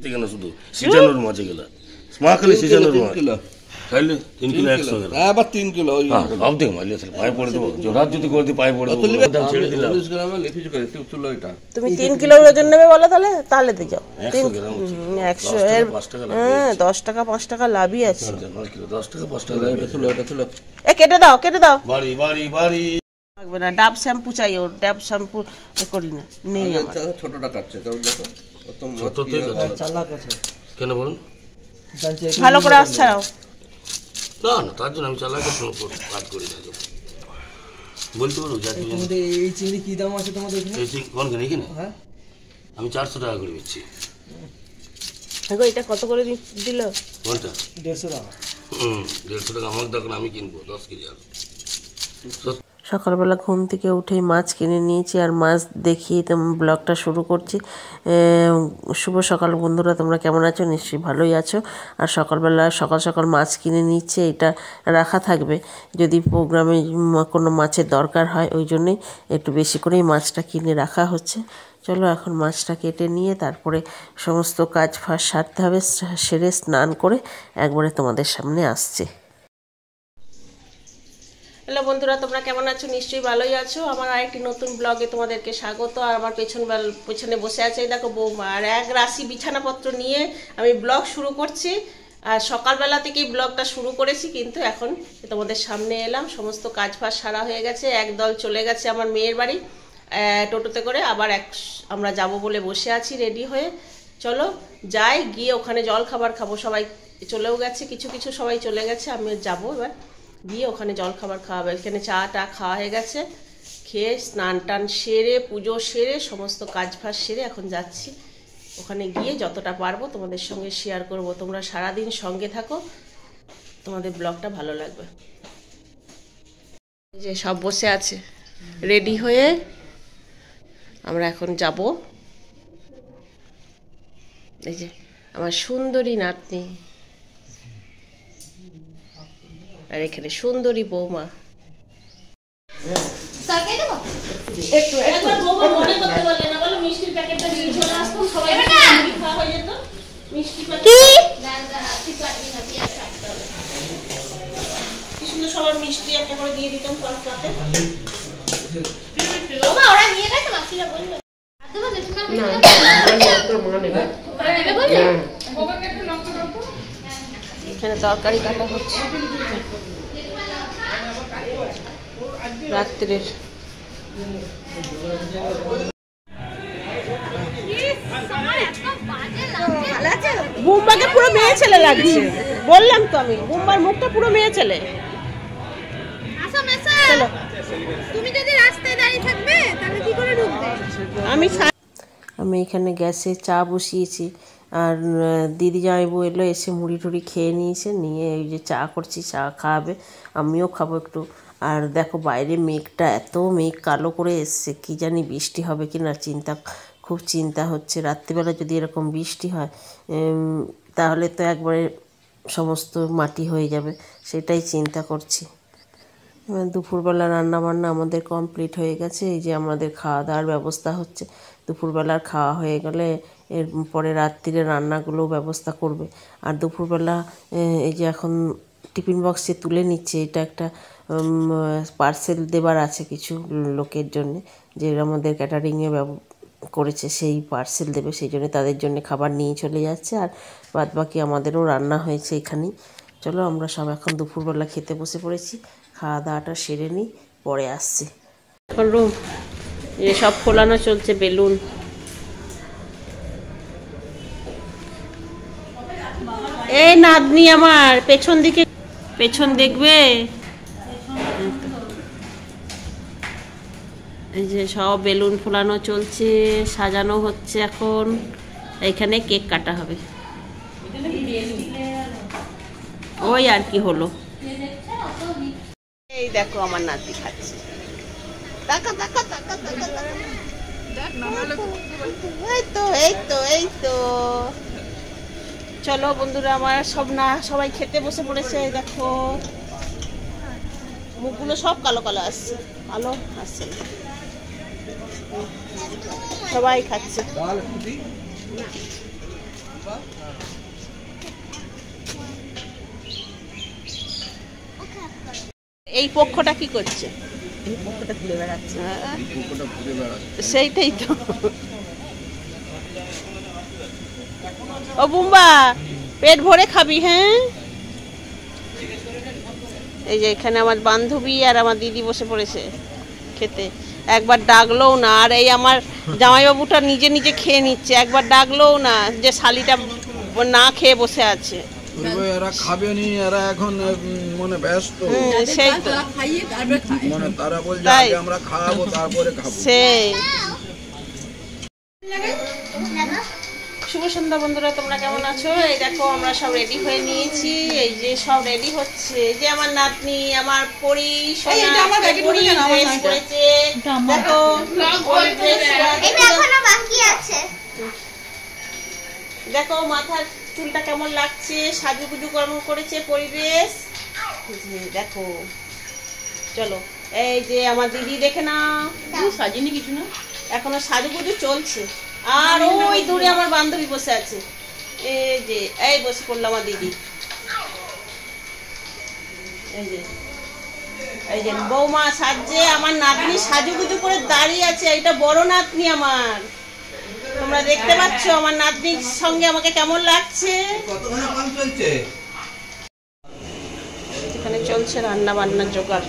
কেন শুধু সিজানোর মাছ এগুলা মহাখালী সিজানোর মাছ খাইলে 3 কিলো 100 গ্রাম আবার 3 কিলো সব দিকে মারলে পায়ে পড়ে দেবো জোড়াত যদি করে দিই পায়ে পড়ে দেবো দাম ছেড়ে দিলাম 40 গ্রামে লিপিজ করে তুলো এটা তুমি 3 কিলো ওজন নেবে বলো তাহলে দিয়ে যাও 100 গ্রাম 100 এর 10 টাকা 5 টাকা লাভই আছে 10 টাকা 5 টাকা এটা তুলো এ কেটে দাও বাড়ি লাগবে না ডাব শ্যাম্পু চাই ওর ডাব শ্যাম্পু করি না নেই আমার ছোটটা কাটছে তাও দেখো ছোট থেকে চালাক আছে কেন বলুন ভালো করে আসছাও না তার জন্য আমি চালাকের সঙ্গে কাজ করি না বলতে পারো তোমাদের এই চিংড়ি কি দাম আছে তোমাদের এখানে? এই চিংড়ি কোন কিনে কিনে হ্যাঁ আমি 400 টাকা করে দিচ্ছি দেখো এটা কত করে দিল কোনটা 150 টাকা 150 টাকা আমাকে দেখুন আমি কিনবো 10 কেজি আর সকালবেলা ঘুম থেকে উঠেই মাছ কিনে নিয়েছি আর মাছ দেখিয়ে ব্লগটা শুরু করছি। শুভ সকাল বন্ধুরা, তোমরা কেমন আছো? নিশ্চয়ই ভালোই আছো। আর সকালবেলা সকাল মাছ কিনে নিচ্ছে, এটা রাখা থাকবে যদি প্রোগ্রামে কোনো মাছের দরকার হয়, ওই জন্যই একটু বেশি করেই মাছটা কিনে রাখা হচ্ছে। চলো এখন মাছটা কেটে নিয়ে তারপরে সমস্ত কাজ ফাজ সারতে হবে, সেরে স্নান করে একবারে তোমাদের সামনে আসছে। হ্যালো বন্ধুরা, তোমরা কেমন আছো? নিশ্চয়ই ভালোই আছো। আমার আরেকটি নতুন ব্লগে তোমাদেরকে স্বাগত। আর আমার পেছনে বসে আছে দেখো বৌমা, আর এক রাশি বিছানাপত্র নিয়ে আমি ব্লগ শুরু করছি। আর সকালবেলা থেকেই ব্লগটা শুরু করেছি, কিন্তু এখন তোমাদের সামনে এলাম। সমস্ত কাজ ফাজ সারা হয়ে গেছে, একদল চলে গেছে আমার মেয়ের বাড়ি টোটোতে করে, আবার আমরা যাব বলে বসে আছি রেডি হয়ে। চলো যাই, গিয়ে ওখানে জল খাবার খাবো। সবাই চলেও গেছে, কিছু সবাই চলে গেছে, আমি যাবো এবার গিয়ে ওখানে জল খাবার খাওয়াবে। এখানে চা টা খাওয়া হয়ে গেছে, খেয়ে স্নান টান সেরে পুজো সেরে সমস্ত কাজ ফাজ সেরে এখন যাচ্ছি। ওখানে গিয়ে যতটা পারবো তোমাদের সঙ্গে শেয়ার করব। তোমরা সারাদিন সঙ্গে থাকো, তোমাদের ব্লগটা ভালো লাগবে। যে সব বসে আছে রেডি হয়ে, আমরা এখন যাব। এই যে আমার সুন্দরী নাতনি, আর এখানে সুন্দরী বৌমা। সবার মিষ্টি একটা করে দিয়ে দিতাম তরকারিতে। এখানে তরকারি কাটা হচ্ছে রাত্রের। বুম্বাকে পুরো মেয়ে ছেলে লাগছে, বললাম তো আমি, বুম্বার মুখটা পুরো মেয়ে ছেলে। তুমি যদি রাস্তায় দাঁড়িয়ে থাকবে তাহলে কি করে ঢুকবে? আমি এখানে গ্যাসে চা বসিয়েছি, আর দিদি জামাইবু এলো, এসে মুড়ি টুড়ি খেয়ে নিয়েছে, নিয়ে এই যে চা করছি, চা খাওয়াবে, আমিও খাবো একটু। আর দেখো বাইরে মেঘটা, এত মেঘ কালো করে এসছে, কি জানি বৃষ্টি হবে কি না, খুব চিন্তা হচ্ছে। রাত্রিবেলা যদি এরকম বৃষ্টি হয় তাহলে তো একবারে সমস্ত মাটি হয়ে যাবে, সেটাই চিন্তা করছি। দুপুরবেলা রান্নাবান্না আমাদের কমপ্লিট হয়ে গেছে। এই যে আমাদের খাওয়া দাওয়ার ব্যবস্থা হচ্ছে। দুপুরবেলার খাওয়া হয়ে গেলে এরপরে রাত্রিরে রান্নাগুলোও ব্যবস্থা করবে। আর দুপুরবেলা এই যে এখন টিফিন বক্সে তুলে নিচ্ছে, এটা একটা পার্সেল দেবার আছে কিছু লোকের জন্যে, যে আমাদের ক্যাটারিংয়ে করেছে, সেই পার্সেল দেবে, সেই জন্য তাদের জন্য খাবার নিয়ে চলে যাচ্ছে। আর বাদ বাকি আমাদেরও রান্না হয়েছে এখানেই। চলো আমরা সব এখন দুপুরবেলা খেতে বসে পড়েছি, খাওয়া দাওয়াটা সেরে নিই, পরে আসছি। এখন রুম সব ফোলানো চলছে, বেলুন। এই নাতনি আমার পেছন দেখবে। এই যে সব বেলুন ফোলানো চলছে, সাজানো হচ্ছে। এখন এইখানে কেক কাটা হবে, ওই আর কি হলো। এই দেখো আমার নাতি খাচ্ছে, এই তো চলো বন্ধুরা, আমার সবাই খেতে বসে পড়েছে। দেখো মুখগুলো সব কালো কালো আসছে, ভালো আসছে, সবাই খাচ্ছে। এই পক্ষটা কি করছে? এই পক্ষটা ঘুরে বেড়াচ্ছে। কুকুরটা ঘুরে বেড়াচ্ছে। সেইটাই তো। ও বুম্বা, পেট ভরে খাবি? হ্যাঁ, এই যে এখানে আমার বান্ধবী আর আমার দিদি বসে পড়েছে খেতে। একবার ডাকলোও না, আর এই আমার জামাইবাবুটা নিজে নিজে খেয়ে নিচ্ছে, একবার ডাকলোও না যে শালিটা না খেয়ে বসে আছে। এরা খাবে নি, এরা এখন মনে ব্যস্ত। সেই তো, মানে তারা বলছে তাই। আগে আমরা খাওয়াবো তারপরে খাবো। সেই। শুভ সন্ধ্যা বন্ধুরা, তোমরা কেমন আছো? এই দেখো আমরা সব রেডি হয়ে নিয়েছি, এই যে সব রেডি হচ্ছে। এই যে আমার নাতনি, আমার পরি সোনা পরি ড্রেস পরেছে, দেখো ওর ড্রেসটা দেখো, মাথার চুলটা কেমন লাগছে, সাজুগুজু কেমন করেছে পরিবেশ দেখো। চলো, এই যে আমার দিদি দেখে না, সাজিনি কিছু না, এখনো সাজুগুজু চলছে। আর ওই দূরে আমার বান্ধবী বসে আছে, এই যে এই বসে পড়লো আমার দিদি। এই যে বৌমা সাজছে, আমার নাতনি সাজুগুজু করে দাঁড়িয়ে আছে। এটা বড় নাতনি আমার, তোমরা দেখতে পাচ্ছ আমার নাতনির সঙ্গে আমাকে কেমন লাগছে। এখানে চলছে রান্না বান্নার জোগাড়।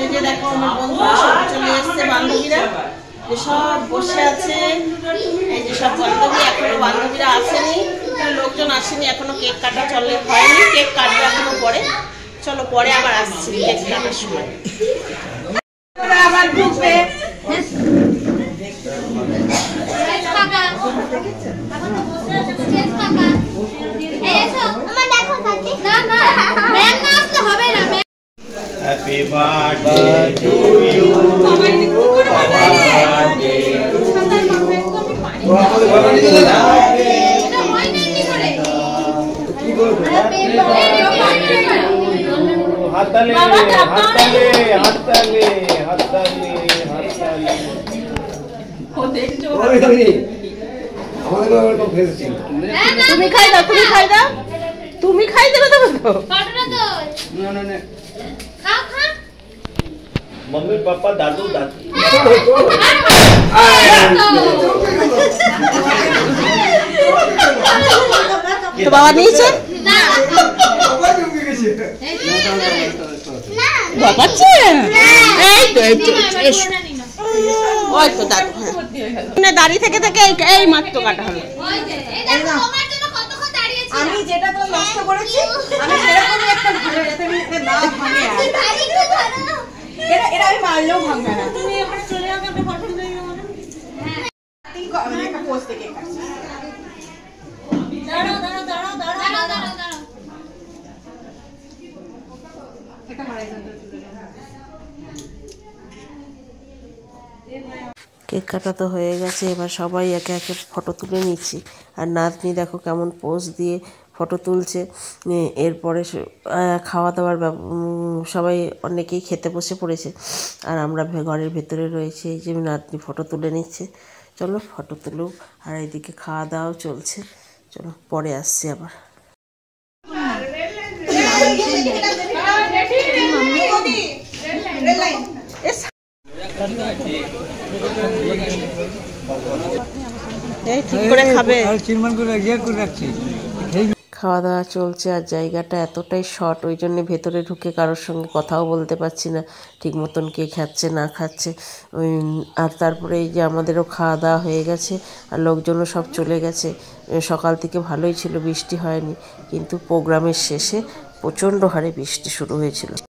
এই যে দেখো আমার বন্ধুরা সব চলে এসছে, বান্ধবীরা যে সব বসে আছে। এই যে সব বান্ধবী, এখনো বান্ধবীরা আসেনি, লোকজন আসেনি এখনো, কেক কাটা চলে হয়নি, কেক কাটবে এখনো পরে। চলো পরে আবার আসছি কেক কাটার সময়। আবার ঢুকবে Happy birthday to you. Happy birthday to হাততালি হাততালি হাততালি হাততালি হাততালি। তুমি খাই দাও, তুমি খাই দাও, তুমি খাই দেবে তো। मम्मी पापा दादू दादी তো বাবা নিয়েছে, বাবাচ্ছে। এই তো এই তো ওই তো দাদু, হ্যাঁ দাঁড়িয়ে থেকে থেকে এই মাত্র কাটা হলো। আমি যেটা তো নষ্ট করেছি, আমি সেরকমই একটা ভালো রেসিপি না ভাঙে আর এটা আমি মারলেও ভাঙবে না। তুমি এখন চলে যাও, একটা ফটো তুলে নিও। হ্যাঁ ঠিক আমি একটা পোস্ট থেকে কাটছি। দাঁড়াও দাঁড়াও দাঁড়াও দাঁড়াও দাঁড়াও দাঁড়াও, এটা মারাই দাও। কেক কাটা তো হয়ে গেছে, এবার সবাই একে একে ফটো তুলে নিচ্ছি। আর নাতনি দেখো কেমন পোজ দিয়ে ফটো তুলছে। এরপরে খাওয়া দাওয়ার সবাই অনেকেই খেতে বসে পড়েছে, আর আমরা ঘরের ভেতরে রয়েছি। এই যে নাতনি ফটো তুলে নিচ্ছে, চলো ফটো তুলুক। আর এইদিকে খাওয়া দাওয়াও চলছে, চলো পরে আসছি আবার। ঠিক করে খাবে, খাওয়া দাওয়া চলছে। আর জায়গাটা এতটাই শর্ট, ওই জন্য ভেতরে ঢুকে কারোর সঙ্গে কথাও বলতে পারছি না ঠিক মতন, কে খাচ্ছে না খাচ্ছে। আর তারপরে এই যে আমাদেরও খাওয়া দাওয়া হয়ে গেছে, আর লোকজনও সব চলে গেছে। সকাল থেকে ভালোই ছিল, বৃষ্টি হয়নি, কিন্তু প্রোগ্রামের শেষে প্রচণ্ড হারে বৃষ্টি শুরু হয়েছিল।